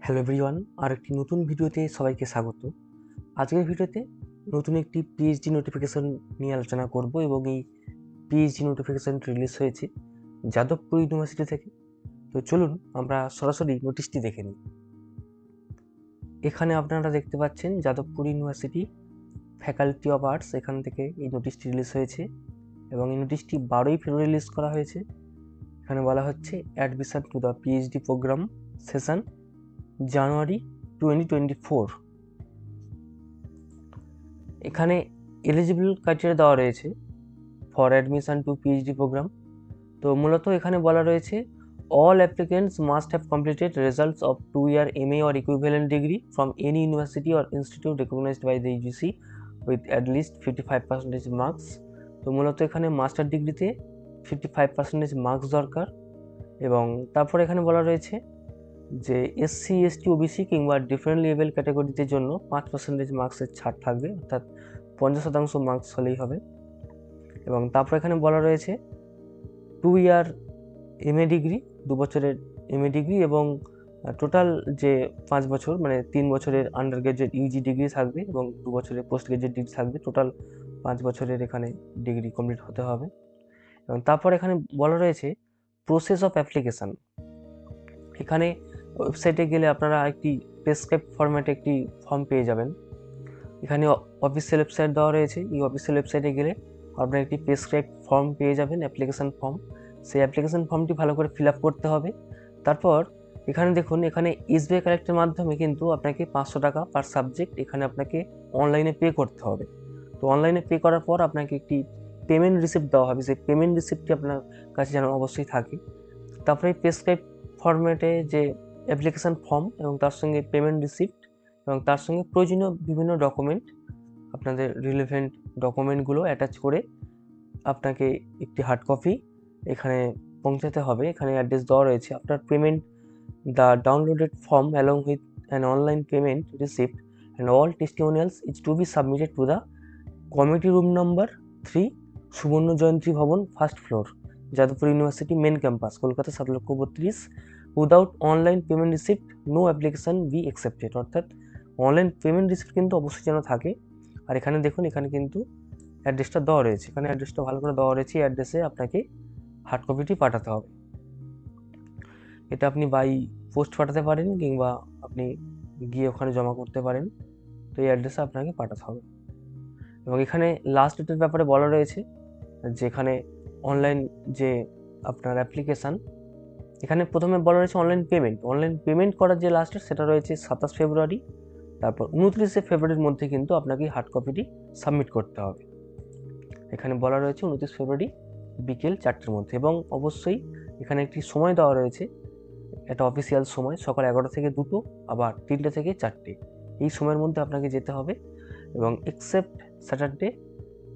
Hello everyone, আরেকটি নতুন ভিডিওতে সবাইকে স্বাগত। আজকের ভিডিওতে নতুন একটি পিএইচডি নোটিফিকেশন নিয়ে আলোচনা করব এবং এই পিএইচডি নোটিফিকেশন রিলিজ হয়েছে যাদবপুর ইউনিভার্সিটি থেকে। তো চলুন আমরা সরাসরি নোটিশটি দেখে নিই। এখানে আপনারা দেখতে পাচ্ছেন Jadavpur university faculty of arts, এখান থেকে এই নোটিশটি রিলিজ হয়েছে এবং এই নোটিশটি 12ই ফেব্রুয়ারি রিলিজ করা হয়েছে। এখানে বলা হচ্ছে admission to the PhD program session January 2024। এখানে এলিজিবল ক্রাইটেরিয়া দেওয়া রয়েছে for admission to PhD program. তো মূলত এখানে বলা রয়েছে all applicants must have completed results of 2-year MA or equivalent degree from any university or institute recognized by the UGC with at least 55% marks. তো মূলত এখানে মাস্টার ডিগ্রিতে 55% marks দরকার। এবং তারপর এখানে বলা রয়েছে যে এসসি এসটি ওবিসি কিংবা ডিফারেন্ট লেভেল ক্যাটাগরিতে জন্য 5% মার্কসের ছাড় থাকবে, অর্থাৎ 50% মার্কস হলেই হবে। এবং তারপর এখানে বলা রয়েছে 2-year MA ডিগ্রি, 2 বছরের MA ডিগ্রি এবং টোটাল যে 5 বছর মানে 3 বছরের আন্ডার গ্রাজুয়েট ইউজি ডিগ্রি থাকবে এবং 2 বছরের পোস্ট গ্রাজুয়েট ডিগ্রি থাকবে, টোটাল 5 বছরের এখানে ডিগ্রি কমপ্লিট হতে হবে। এবং তারপর এখানে বলা রয়েছে প্রসেস অফ অ্যাপ্লিকেশান। এখানে ওয়েবসাইটে গেলে আপনারা একটি প্রেসক্রাইব ফরম্যাটে একটি ফর্ম পেয়ে যাবেন। এখানে অফিসিয়াল ওয়েবসাইট দেওয়া রয়েছে, এই অফিসিয়াল ওয়েবসাইটে গেলে আপনারা একটি প্রেসক্রাইব ফর্ম পেয়ে যাবেন, অ্যাপ্লিকেশান ফর্ম। সেই অ্যাপ্লিকেশান ফর্মটি ভালো করে ফিল আপ করতে হবে। তারপর এখানে দেখুন, এখানে এসবিআই কালেক্টের মাধ্যমে কিন্তু আপনাকে 500 টাকা পার সাবজেক্ট এখানে আপনাকে অনলাইনে পে করতে হবে। তো অনলাইনে পে করার পর আপনাকে একটি পেমেন্ট রিসিপ্ট দেওয়া হবে, সেই পেমেন্ট রিসিপ্টটি আপনার কাছে যেন অবশ্যই থাকে। তারপরে প্রেসক্রাইব ফরম্যাটে যে অ্যাপ্লিকেশান ফর্ম এবং তার সঙ্গে পেমেন্ট রিসিপ্ট এবং তার সঙ্গে প্রয়োজনীয় বিভিন্ন ডকুমেন্ট, আপনাদের রিলেভেন্ট ডকুমেন্টগুলো অ্যাটাচ করে আপনাকে একটি হার্ড কপি এখানে পৌঁছাতে হবে। এখানে অ্যাড্রেস দেওয়া রয়েছে। After payment the downloaded form along with an online payment receipt and all testimonials is to be submitted to the committee room number 3, Subarna Jayanti Bhavan, first floor, Jadavpur university main campus, Kolkata 7,32,000। Without online payment receipt no application be accepted, অর্থাৎ online payment receipt কিন্তু অবশ্যই যেন থাকে। আর এখানে দেখুন, এখানে কিন্তু অ্যাড্রেসটা দেওয়া রয়েছে, এখানে অ্যাড্রেসটা ভালো করে দেওয়া রয়েছে। এই অ্যাড্রেসে আপনাকে হার্ড কপিটি পাঠাতে হবে। এটা আপনি বাই পোস্ট পাঠাতে পারেন কিংবা আপনি গিয়ে ওখানে জমা করতে পারেন। তো এই অ্যাড্রেসে আপনাকে পাঠাতে হবে। এবং এখানে লাস্ট ডেটের ব্যাপারে বলা রয়েছে, যেখানে অনলাইন যে আপনার অ্যাপ্লিকেশান, এখানে প্রথমে বলা রয়েছে অনলাইন পেমেন্ট করার যে লাস্ট ডেট সেটা রয়েছে 27 ফেব্রুয়ারি। তারপর 29 ফেব্রুয়ারির মধ্যে কিন্তু আপনাকে হার্ড কপিটি সাবমিট করতে হবে। এখানে বলা রয়েছে 29 ফেব্রুয়ারি বিকেল 4টের মধ্যে। এবং অবশ্যই এখানে একটি সময় দেওয়া রয়েছে, একটা অফিসিয়াল সময়, সকাল 11টা থেকে 2টো, আবার 3টে থেকে 4টে। এই সময়ের মধ্যে আপনাকে যেতে হবে। এবং except Saturday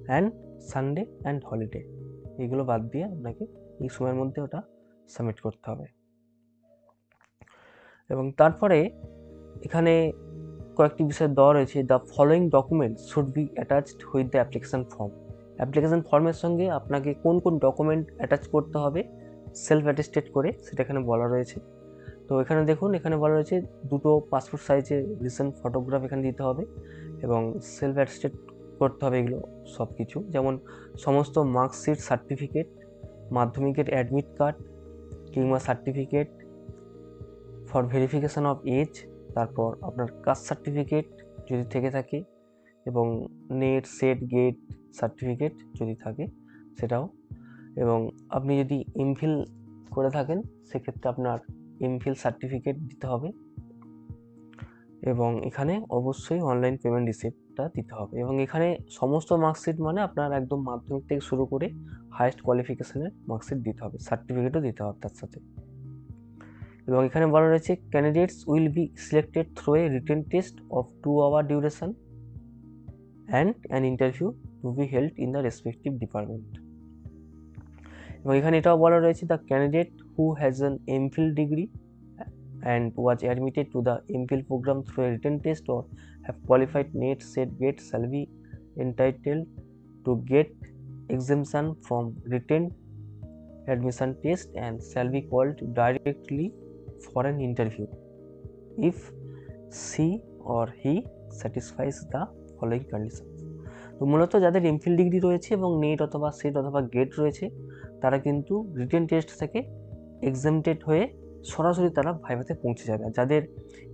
and Sunday and holiday, এইগুলো বাদ দিয়ে আপনাকে এই সময়ের মধ্যে ওটা সাবমিট করতে হবে। এবং তারপরে এখানে কয়েকটি বিষয় দেওয়া রয়েছে। The following documents should be attached with the application form. Application ফর্মের সঙ্গে আপনাকে কোন কোন ডকুমেন্ট অ্যাটাচ করতে হবে সেলফ অ্যাটেস্টেড করে, সেটা এখানে বলা রয়েছে। তো এখানে দেখুন, এখানে বলা রয়েছে 2টো পাসপোর্ট সাইজের রিসেন্ট ফটোগ্রাফ এখানে দিতে হবে এবং সেলফ অ্যাটেস্টেড করতে হবে এগুলো সব কিছু, যেমন সমস্ত মার্কশিট, সার্টিফিকেট, মাধ্যমিকের অ্যাডমিট কার্ড কিংবা certificate for verification of age, তারপর আপনার কাস্ট সার্টিফিকেট যদি থেকে থাকে এবং নেট, সেট, গেট সার্টিফিকেট যদি থাকে সেটাও। এবং আপনি যদি এমফিল করে থাকেন সেক্ষেত্রে আপনার এমফিল সার্টিফিকেট দিতে হবে। এবং এখানে অবশ্যই অনলাইন পেমেন্ট রিসিপ্টটা দিতে হবে। এবং এখানে সমস্ত মার্কশিট মানে আপনার একদম মাধ্যমিক থেকে শুরু করে হাইয়েস্ট কোয়ালিফিকেশনের মার্কশিট দিতে হবে, সার্টিফিকেটও দিতে হবে তার সাথে। এবং এখানে বলা রয়েছে candidates will be selected through a written test of 2 hour duration and an interview two be held in the respective department. এবং এখানে এটাও বলা রয়েছে the candidate who has an MPhil degree and was admitted to the MPhil program through a written test or have qualified NET, SET, GATE shall be entitled to get exemption from written admission test and shall be called directly for an interview. if she or he satisfies the following conditions. তো মূলত যাদের MPhil degree রয়েছে এবং net অথবা set অথবা gate রয়েছে তারা কিন্তু রিটেন টেস্ট থেকে এক্সামটেড হয়ে সরাসরি তারা ভাইভাতে পৌঁছে যাবে। যাদের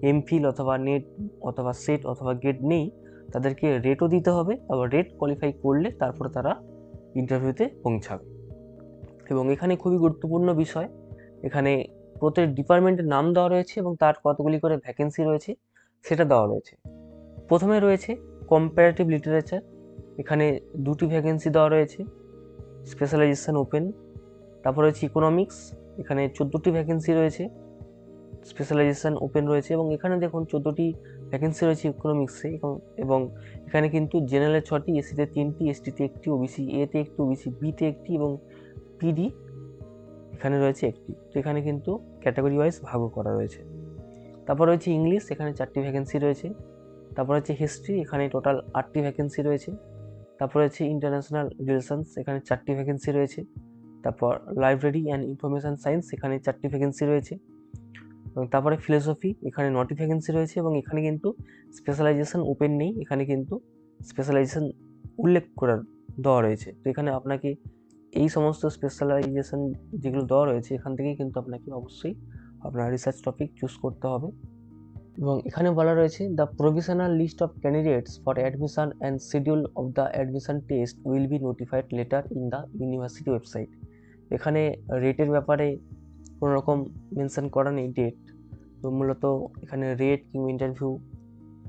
এমফিল অথবা নেট অথবা সেট অথবা গেট নেই তাদেরকে রেটও দিতে হবে, আবার রেট কোয়ালিফাই করলে তারপরে তারা ইন্টারভিউতে পৌঁছাবে। এবং এখানে খুবই গুরুত্বপূর্ণ বিষয়, এখানে প্রত্যেক ডিপার্টমেন্টের নাম দেওয়া রয়েছে এবং তার কতগুলি করে ভ্যাকেন্সি রয়েছে সেটা দেওয়া রয়েছে। প্রথমে রয়েছে কম্পারেটিভ লিটারেচার, এখানে 2টি ভ্যাকেন্সি দেওয়া রয়েছে, স্পেশালাইজেশন ওপেন। তারপর রয়েছে ইকোনমিক্স, এখানে 14টি ভ্যাকেন্সি রয়েছে, স্পেশালাইজেশন ওপেন রয়েছে। এবং এখানে দেখুন 14টি ভ্যাকেন্সি রয়েছে ইকোনমিক্সে, এবং এখানে কিন্তু জেনারেলে 6টি, এসিতে 3টি, এসটিতে 1টি, ওবিসি এতে 1টি, ওবিসি বিতে 1টি এবং পিডি এখানে রয়েছে 1টি। তো এখানে কিন্তু ক্যাটাগরি ওয়াইজ ভাগও করা রয়েছে। তারপর রয়েছে ইংলিশ, এখানে 4টি ভ্যাকেন্সি রয়েছে। তারপর হচ্ছে হিস্ট্রি, এখানে টোটাল 8টি ভ্যাকেন্সি রয়েছে। তারপর হচ্ছে ইন্টারন্যাশনাল রিলেশনস, এখানে 4টি ভ্যাকেন্সি রয়েছে। তারপর লাইব্রেরি অ্যান্ড ইনফরমেশন সায়েন্স, এখানে 4টি ভ্যাকেন্সি রয়েছে। এবং তারপরে ফিলোসফি, এখানে 9টি ভ্যাকেন্সি রয়েছে এবং এখানে কিন্তু স্পেশালাইজেশন ওপেন নেই, এখানে কিন্তু স্পেশালাইজেশন উল্লেখ করে দেওয়া রয়েছে। তো এখানে আপনাকে এই সমস্ত স্পেশালাইজেশন যেগুলো দেওয়া রয়েছে এখান থেকেই কিন্তু আপনাকে অবশ্যই আপনার রিসার্চ টপিক চুজ করতে হবে। এবং এখানে বলা রয়েছে the provisional list of candidates for admission and schedule of the admission test will be notified later in the university website. এখানে রেটের ব্যাপারে কোনো রকম মেনশন করা নেই ডেট। তো মূলত এখানে রেট কিংবা ইন্টারভিউ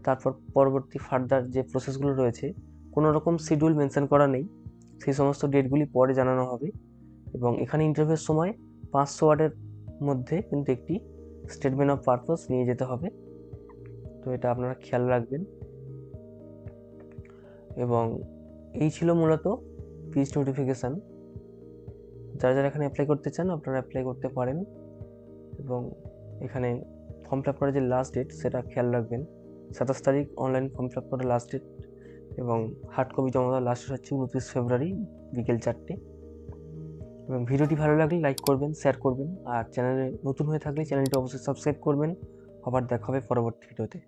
তারপর পরবর্তী ফার্দার যে প্রসেসগুলো রয়েছে কোনো রকম শিডিউল মেনশন করা নেই, সেই সমস্ত ডেটগুলি পরে জানানো হবে। এবং এখানে ইন্টারভিউর সময় 500 ওয়ার্ডের মধ্যে কিন্তু একটি স্টেটমেন্ট অফ পারপাস নিয়ে যেতে হবে। তো এটা আপনারা খেয়াল রাখবেন। এবং এই ছিল মূলত পিচ নোটিফিকেশান। যারা যারা এখানে অ্যাপ্লাই করতে চান আপনারা অ্যাপ্লাই করতে পারেন। এবং এখানে ফর্ম ফিল আপ করার যে লাস্ট ডেট সেটা খেয়াল রাখবেন, 27 তারিখ অনলাইন ফর্ম ফিল আপ করার লাস্ট ডেট। এবং হার্ড কপি জমা দেওয়ার লাস্ট হচ্ছে 29 ফেব্রুয়ারি বিকেল 4টে। এবং ভিডিওটি ভালো লাগলে লাইক করবেন, শেয়ার করবেন, আর চ্যানেলে নতুন হয়ে থাকলে চ্যানেলটি অবশ্যই সাবস্ক্রাইব করবেন। আবার দেখা হবে পরবর্তী ভিডিওতে।